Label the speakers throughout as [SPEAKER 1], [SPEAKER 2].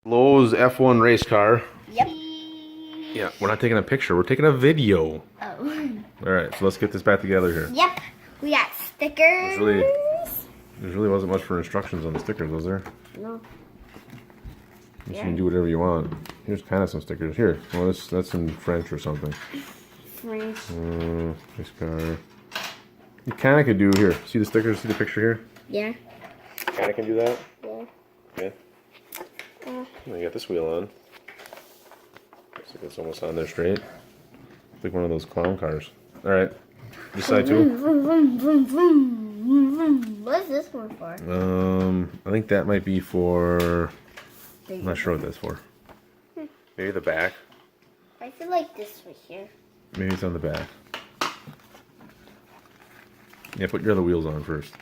[SPEAKER 1] Lowe's F1 race car.
[SPEAKER 2] Yep.
[SPEAKER 1] Yeah, we're not taking a picture. We're taking a video.
[SPEAKER 2] Oh.
[SPEAKER 1] All right, so let's get this back together here.
[SPEAKER 2] Yep. We got stickers.
[SPEAKER 1] There really wasn't much for instructions on the stickers, was there?
[SPEAKER 2] No.
[SPEAKER 1] You can do whatever you want. Here's kind of some stickers. Here, well, that's in French or something.
[SPEAKER 2] French.
[SPEAKER 1] Race car. You kind of could do here. See the stickers? See the picture here?
[SPEAKER 2] Yeah.
[SPEAKER 1] Kind of can do that.
[SPEAKER 2] Yeah.
[SPEAKER 1] Okay. You got this wheel on. Looks like it's almost on there straight. It's like one of those clown cars. All right. This side too.
[SPEAKER 2] What's this one for?
[SPEAKER 1] I think that might be for. I'm not sure what that's for. Maybe the back.
[SPEAKER 2] I feel like this right here.
[SPEAKER 1] Maybe it's on the back. Yeah, put your other wheels on first.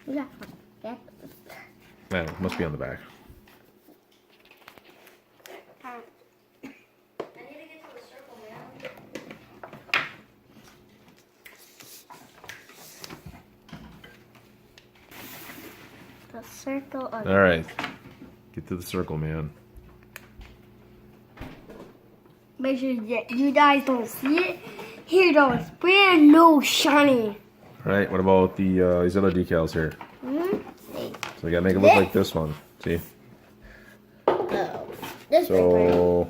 [SPEAKER 2] Yeah.
[SPEAKER 1] No, it must be on the back.
[SPEAKER 2] The circle. Of
[SPEAKER 1] All right. Get to the circle, man.
[SPEAKER 2] Make sure you guys don't see it. Here though, it's brand new, shiny.
[SPEAKER 1] All right. What about the these other decals here? So we gotta make it look like this one. See?
[SPEAKER 2] Oh, this
[SPEAKER 1] So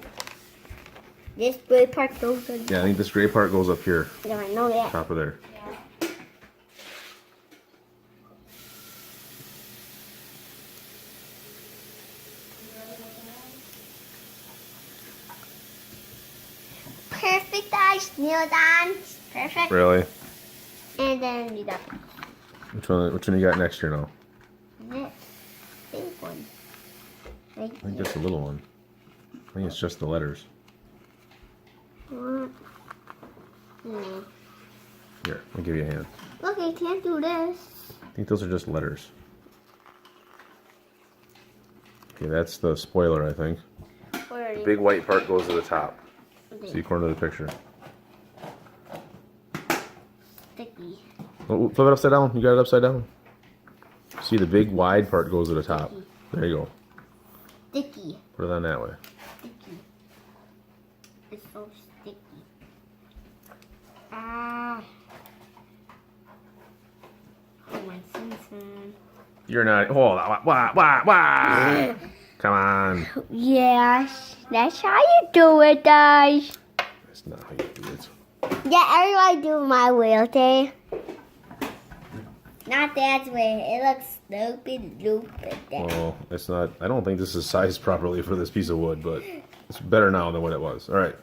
[SPEAKER 2] this gray part goes in.
[SPEAKER 1] yeah, I think this gray part goes up here,
[SPEAKER 2] Yeah, I know that.
[SPEAKER 1] top of there.
[SPEAKER 2] Perfect, guys. Kneel down. Perfect.
[SPEAKER 1] Really?
[SPEAKER 2] And then you got
[SPEAKER 1] Which one? Which one you got next here now?
[SPEAKER 2] this big one. Right
[SPEAKER 1] I think that's a little one. I think it's just the letters.
[SPEAKER 2] here.
[SPEAKER 1] Here, I'll give you a hand.
[SPEAKER 2] Look, I can't do this.
[SPEAKER 1] I think those are just letters. Okay, that's the spoiler, I think.
[SPEAKER 2] Where
[SPEAKER 1] The big white part goes to the top. See, according to the picture.
[SPEAKER 2] Sticky.
[SPEAKER 1] Oh, flip it upside down. You got it upside down. See, the big wide part goes to the top. There you go.
[SPEAKER 2] Sticky.
[SPEAKER 1] Put it on that way.
[SPEAKER 2] Sticky. It's so sticky. Ah. Oh my Simpson.
[SPEAKER 1] You're not. Oh, wah. Come on.
[SPEAKER 2] Yeah, that's how you do it, guys.
[SPEAKER 1] That's not how you do it.
[SPEAKER 2] Yeah, everybody do my way, okay? Not Dad's way. It looks stupid.
[SPEAKER 1] Well, it's not. I don't think this is sized properly for this piece of wood, but it's better now than what it was. All right.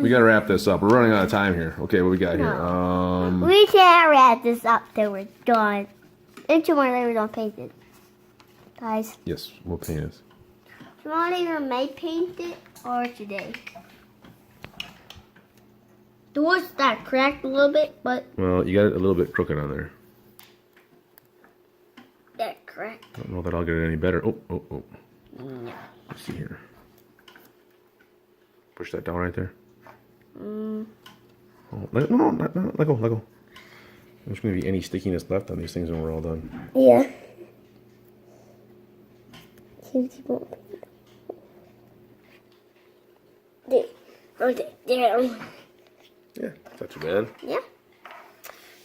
[SPEAKER 1] We gotta wrap this up. We're running out of time here. Okay, what we got here?
[SPEAKER 2] We can't wrap this up till we're done. And tomorrow later we don't paint it. Guys,
[SPEAKER 1] Yes, we'll paint it.
[SPEAKER 2] tomorrow later may paint it or today. The wood's that cracked a little bit, but
[SPEAKER 1] Well, you got it a little bit crooked on there.
[SPEAKER 2] that cracked.
[SPEAKER 1] I don't know that I'll get it any better. Oh.
[SPEAKER 2] No.
[SPEAKER 1] Let's see here. Push that down right there. Oh, let go. There's going to be any stickiness left on these things when we're all done.
[SPEAKER 2] Yeah. There.
[SPEAKER 1] Yeah, not too bad.
[SPEAKER 2] Yeah.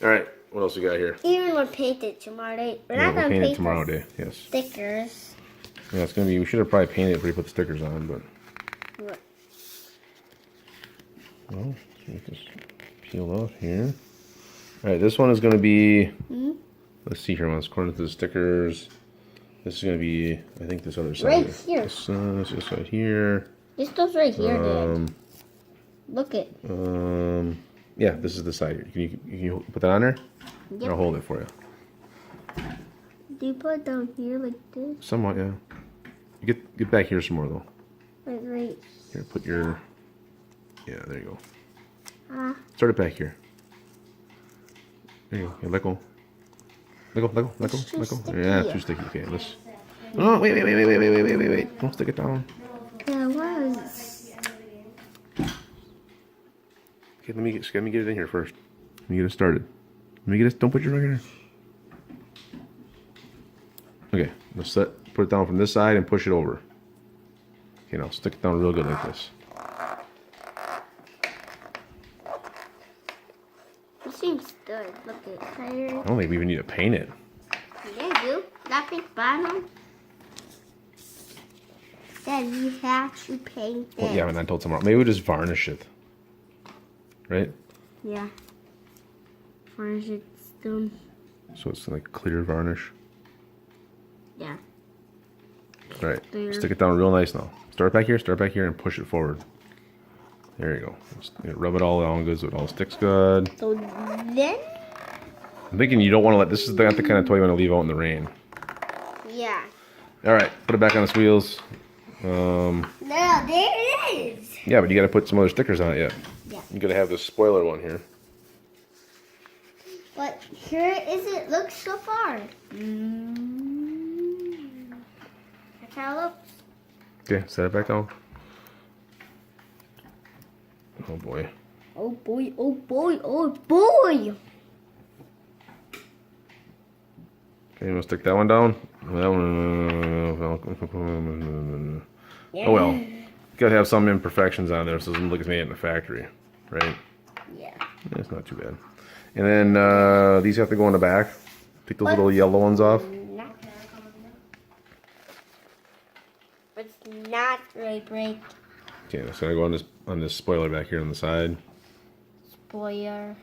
[SPEAKER 1] All right, what else we got here?
[SPEAKER 2] Even we'll paint it tomorrow day. We're
[SPEAKER 1] Yeah,
[SPEAKER 2] not
[SPEAKER 1] we'll
[SPEAKER 2] gonna
[SPEAKER 1] paint it
[SPEAKER 2] paint
[SPEAKER 1] tomorrow
[SPEAKER 2] the
[SPEAKER 1] day. Yes.
[SPEAKER 2] stickers.
[SPEAKER 1] Yeah, it's going to be. We should have probably painted it before we put the stickers on, but.
[SPEAKER 2] What?
[SPEAKER 1] Well, get this peeled off here. All right, this one is going to be. Let's see here. According to the stickers, this is going to be. I think this other side.
[SPEAKER 2] Right here.
[SPEAKER 1] This side here.
[SPEAKER 2] This goes right here, Dad. Look it.
[SPEAKER 1] Yeah, this is the side here. Can you put that on there?
[SPEAKER 2] Yep.
[SPEAKER 1] I'll hold it for you.
[SPEAKER 2] Do you put it down here like this?
[SPEAKER 1] Somewhat, yeah. You get back here some more though.
[SPEAKER 2] Like right.
[SPEAKER 1] Here, put your. Yeah, there you go.
[SPEAKER 2] Ah.
[SPEAKER 1] Start it back here. There you go. Yeah, let go. Let go.
[SPEAKER 2] It's too sticky.
[SPEAKER 1] Yeah, too sticky. Okay, let's. Oh, wait. Don't stick it down.
[SPEAKER 2] Yeah, what is?
[SPEAKER 1] Okay, let me get it in here first. Let me get it started. Let me get it. Don't put your finger in there. Let's put it down from this side and push it over. Okay, now stick it down real good like this.
[SPEAKER 2] It seems good. Look at it here.
[SPEAKER 1] I don't think we even need to paint it.
[SPEAKER 2] Yeah, you do. That pink bottom. Dad, you have to paint it.
[SPEAKER 1] Well, yeah, and I told tomorrow. Maybe we'll just varnish it. Right?
[SPEAKER 2] Yeah. Varnish it stone.
[SPEAKER 1] So it's like clear varnish.
[SPEAKER 2] Yeah.
[SPEAKER 1] All right.
[SPEAKER 2] Clear.
[SPEAKER 1] Stick it down real nice now. Start back here, and push it forward. There you go. Just rub it all down good so it all sticks good.
[SPEAKER 2] So then?
[SPEAKER 1] I'm thinking you don't want to this is not the kind of toy you want to leave out in the rain.
[SPEAKER 2] Yeah.
[SPEAKER 1] All right, put it back on its wheels.
[SPEAKER 2] No, there it is.
[SPEAKER 1] Yeah, but you got to put some other stickers on it yet.
[SPEAKER 2] Yeah.
[SPEAKER 1] You got to have this spoiler one here.
[SPEAKER 2] But here it looks so far. That's how it looks.
[SPEAKER 1] Okay, set it back down. Oh boy.
[SPEAKER 2] Oh boy, oh boy, oh boy.
[SPEAKER 1] Okay, you want to stick that one down? That one.
[SPEAKER 2] Yeah.
[SPEAKER 1] Oh well. Got to have some imperfections on there so it doesn't look like it's made in a factory, right?
[SPEAKER 2] Yeah.
[SPEAKER 1] It's not too bad. And then these have to go in the back. Take those little yellow ones off.
[SPEAKER 2] It's not really break.
[SPEAKER 1] Okay, it's gonna go on this spoiler back here on the side.
[SPEAKER 2] Spoiler.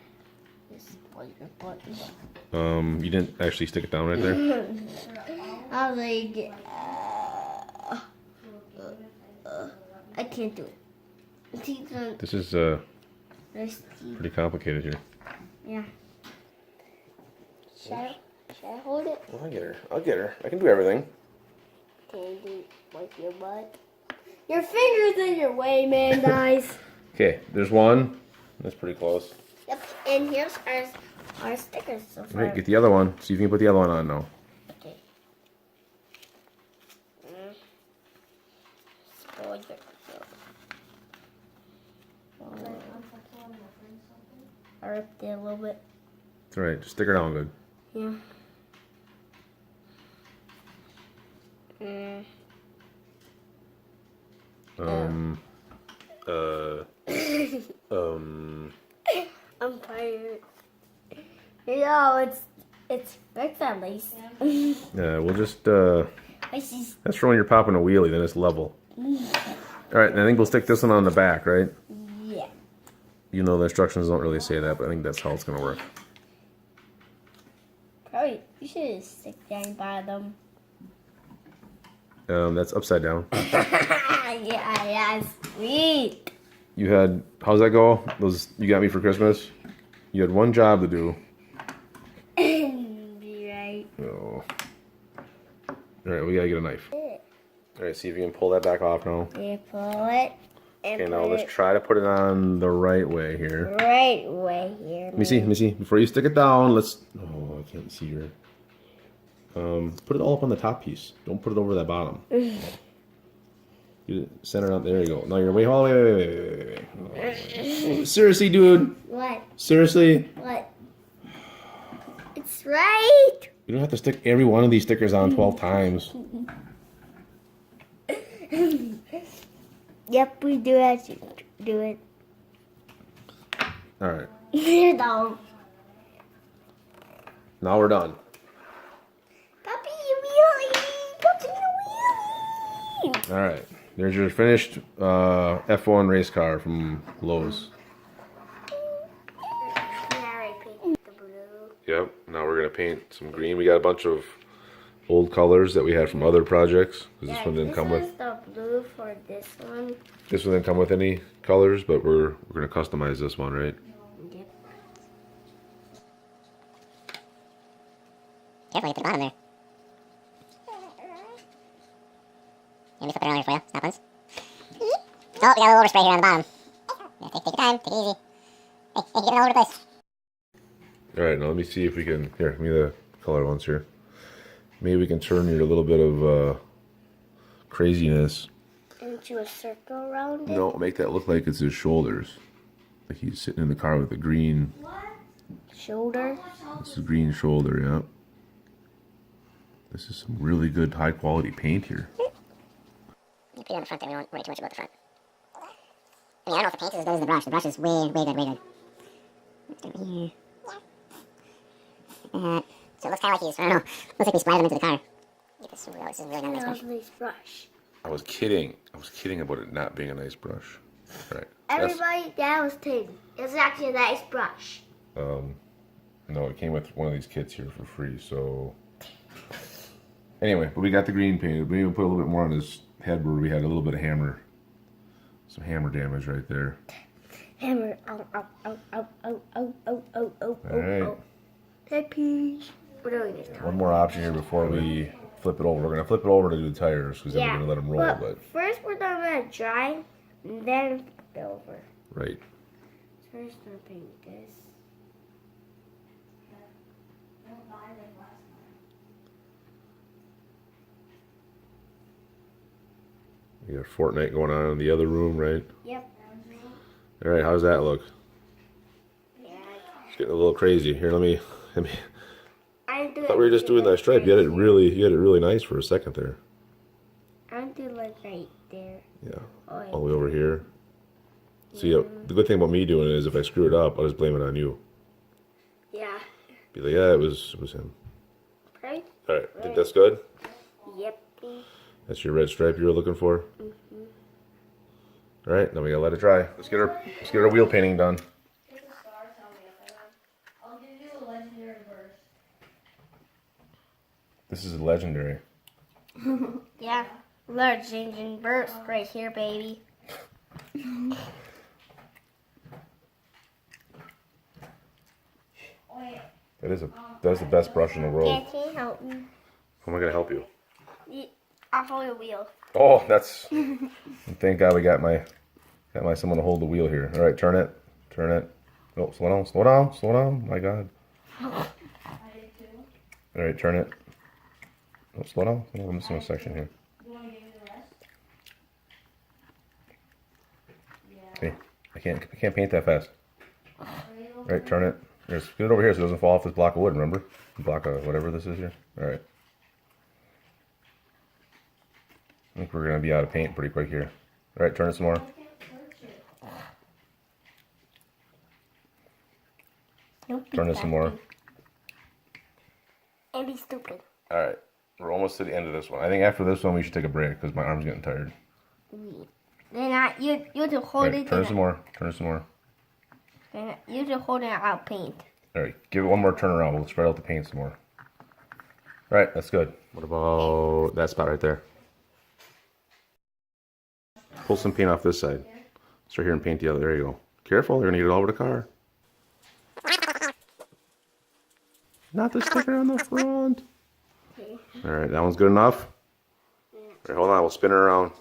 [SPEAKER 2] Spoiler button.
[SPEAKER 1] You didn't actually stick it down right there.
[SPEAKER 2] I was like, I can't do it.
[SPEAKER 1] This is pretty complicated here.
[SPEAKER 2] Yeah. Should I hold it?
[SPEAKER 1] Well, I'll get her. I'll get her. I can do everything.
[SPEAKER 2] Can you do wipe your butt? Your fingers in your way, man, guys.
[SPEAKER 1] Okay, there's one. That's pretty close.
[SPEAKER 2] Yep, and here's our stickers so far.
[SPEAKER 1] Right, get the other one. See if you can put the other one on now.
[SPEAKER 2] Okay. Spoiler. I ripped it a little bit.
[SPEAKER 1] It's alright, just stick her down good.
[SPEAKER 2] Yeah. I'm tired. You know, it's fixed at least.
[SPEAKER 1] Yeah, we'll just
[SPEAKER 2] I see.
[SPEAKER 1] that's for when you're popping a wheelie, then it's level. Alright, and I think we'll stick this one on the back, right?
[SPEAKER 2] Yeah.
[SPEAKER 1] You know the instructions don't really say that, but I think that's how it's gonna work.
[SPEAKER 2] Probably you should stick down bottom.
[SPEAKER 1] That's upside down.
[SPEAKER 2] Yeah, sweet.
[SPEAKER 1] You had, how's that go? Those you got me for Christmas? You had one job to do.
[SPEAKER 2] Be right.
[SPEAKER 1] Oh. Alright, we gotta get a knife. Alright, see if you can pull that back off now.
[SPEAKER 2] You pull it and
[SPEAKER 1] Okay, now
[SPEAKER 2] put
[SPEAKER 1] let's
[SPEAKER 2] it
[SPEAKER 1] try to put it on the right way here.
[SPEAKER 2] right way here.
[SPEAKER 1] Let me see. Before you stick it down, let's, oh, I can't see your, put it all up on the top piece. Don't put it over that bottom. Get it centered out, there you go. Now you're way, oh, wait. Oh, seriously, dude?
[SPEAKER 2] What?
[SPEAKER 1] Seriously?
[SPEAKER 2] What? It's right.
[SPEAKER 1] You don't have to stick every one of these stickers on 12 times.
[SPEAKER 2] Yep, we do have to do it.
[SPEAKER 1] Alright,
[SPEAKER 2] You don't.
[SPEAKER 1] now we're done.
[SPEAKER 2] Puppy, wheelie. Puppy, wheelie.
[SPEAKER 1] Alright, there's your finished F1 race car from Lowe's.
[SPEAKER 2] Now I paint the blue.
[SPEAKER 1] Yep, now we're going to paint some green. We got a bunch of old colors that we had from other projects. 'Cause this one didn't come
[SPEAKER 2] This
[SPEAKER 1] with.
[SPEAKER 2] is the blue for this one.
[SPEAKER 1] This one didn't come with any colors, but we're gonna customize this one, right?
[SPEAKER 2] Yep.
[SPEAKER 3] Careful, you put the bottom there. Let me flip it around here for you. Stop once. Oh, we got a little overspray here on the bottom. Yeah, take your time. Take it easy. Hey, you're getting all over the place.
[SPEAKER 1] All right, now let me see if we can. Here, give me the color ones here. Maybe we can turn your little bit of craziness.
[SPEAKER 2] Into a circle around it.
[SPEAKER 1] No, make that look like it's his shoulders. Like he's sitting in the car with a green.
[SPEAKER 2] Shoulder.
[SPEAKER 1] It's a green shoulder, yeah. This is some really good high quality paint here.
[SPEAKER 3] You put it on the front there. We don't worry too much about the front. I mean, I don't know if the paint is as good as the brush. The brush is way good, way good. Let's do it here. So it looks kind of like he's, I don't know, looks like we splattered him into the car. Get this real, this is really not a nice brush.
[SPEAKER 2] Lovely brush.
[SPEAKER 1] I was kidding. I was kidding about it not being a nice brush. All right.
[SPEAKER 2] Everybody, that was kidding. It's actually a nice brush.
[SPEAKER 1] No, it came with one of these kits here for free, so... Anyway, but we got the green painted. We even put a little bit more on his head where we had a little bit of hammer. Some hammer damage right there.
[SPEAKER 2] Hammer. Oh.
[SPEAKER 1] Alright.
[SPEAKER 2] Happy. We're doing this time.
[SPEAKER 1] One more option here before we flip it over. We're going to flip it over to do the tires because then we're going to let them roll. But
[SPEAKER 2] first we're going to dry, and then flip it over.
[SPEAKER 1] Right.
[SPEAKER 2] First we're going to paint this.
[SPEAKER 1] You got Fortnite going on in the other room, right?
[SPEAKER 2] Yep.
[SPEAKER 1] All right, how's that look?
[SPEAKER 2] Yeah.
[SPEAKER 1] It's getting a little crazy. Here, let me.
[SPEAKER 2] I
[SPEAKER 1] thought we were just doing that stripe. You had it really nice for a second there.
[SPEAKER 2] I'm doing like right there.
[SPEAKER 1] Yeah.
[SPEAKER 2] Oh, yeah.
[SPEAKER 1] All the way over here. See, the good thing about me doing it is if I screw it up, I'll just blame it on you.
[SPEAKER 2] Yeah.
[SPEAKER 1] Be like, yeah, it was him.
[SPEAKER 2] Right?
[SPEAKER 1] All right, think that's good?
[SPEAKER 2] Yep.
[SPEAKER 1] That's your red stripe you were looking for? Mm-hmm. All right, now we gotta let it dry. Let's get our wheel painting done.
[SPEAKER 4] I'll give you a legendary burst.
[SPEAKER 1] This is a legendary.
[SPEAKER 2] Yeah. Large engine burst right here, baby.
[SPEAKER 1] That's the best brush in the world.
[SPEAKER 2] Can you help me?
[SPEAKER 1] How am I gonna help you?
[SPEAKER 2] I'll hold the wheel.
[SPEAKER 1] Oh, that's. Thank God we got my someone to hold the wheel here. All right, turn it. Oh, slow down. My God. All right, turn it. Oh, slow down. I'm missing a section here.
[SPEAKER 4] You want to give me the rest?
[SPEAKER 1] Hey, I can't paint that fast. All right, turn it. Get it over here so it doesn't fall off this block of wood. Remember, block of whatever this is here. All right. I think we're gonna be out of paint pretty quick here. All right, turn it some more. Turn it some more.
[SPEAKER 2] And be stupid.
[SPEAKER 1] All right, we're almost to the end of this one. I think after this one we should take a break because my arm's getting tired.
[SPEAKER 2] Then you have to hold it.
[SPEAKER 1] Turn it some more.
[SPEAKER 2] Then you have to hold it out paint.
[SPEAKER 1] All right, give it one more turn around. We'll spread out the paint some more. All right, that's good. What about that spot right there? Pull some paint off this side. Start here and paint the other. There you go. Careful, you're gonna get it all over the car. Not the sticker on the front.
[SPEAKER 2] Okay.
[SPEAKER 1] All right, that one's good enough. All right, hold on. We'll spin it around.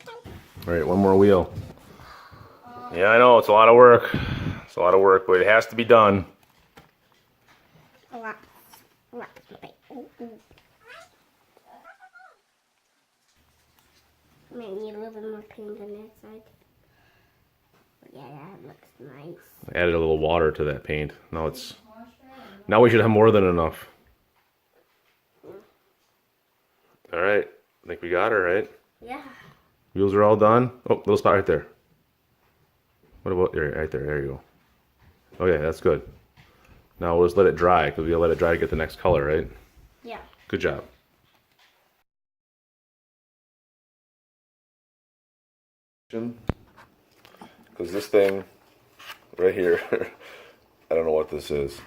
[SPEAKER 1] All right, one more wheel. Yeah, I know it's a lot of work. But it has to be done.
[SPEAKER 2] A lot. Might need a little bit more paint on that side. But yeah, that looks nice.
[SPEAKER 1] I added a little water to that paint. Now we should have more than enough. All right, I think we got her, right?
[SPEAKER 2] Yeah.
[SPEAKER 1] Wheels are all done. Oh, little spot right there. What about right there? There you go. Oh yeah, that's good. Now we'll just let it dry because we gotta let it dry to get the next color, right?
[SPEAKER 2] Yeah.
[SPEAKER 1] Good job. Because this thing right here, I don't know what this is,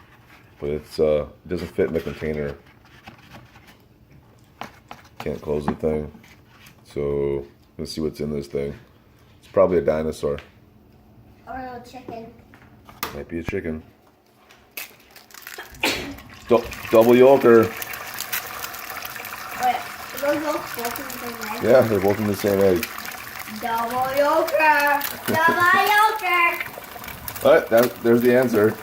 [SPEAKER 1] but it doesn't fit in the container. Can't close the thing. So let's see what's in this thing. It's probably a dinosaur.
[SPEAKER 2] Or a little chicken.
[SPEAKER 1] Might be a chicken. Double yolker.
[SPEAKER 2] Wait, are those both in the same egg?
[SPEAKER 1] Yeah, they're both in the same egg.
[SPEAKER 2] Double yolker! Double yolker!
[SPEAKER 1] All right, there's the answer.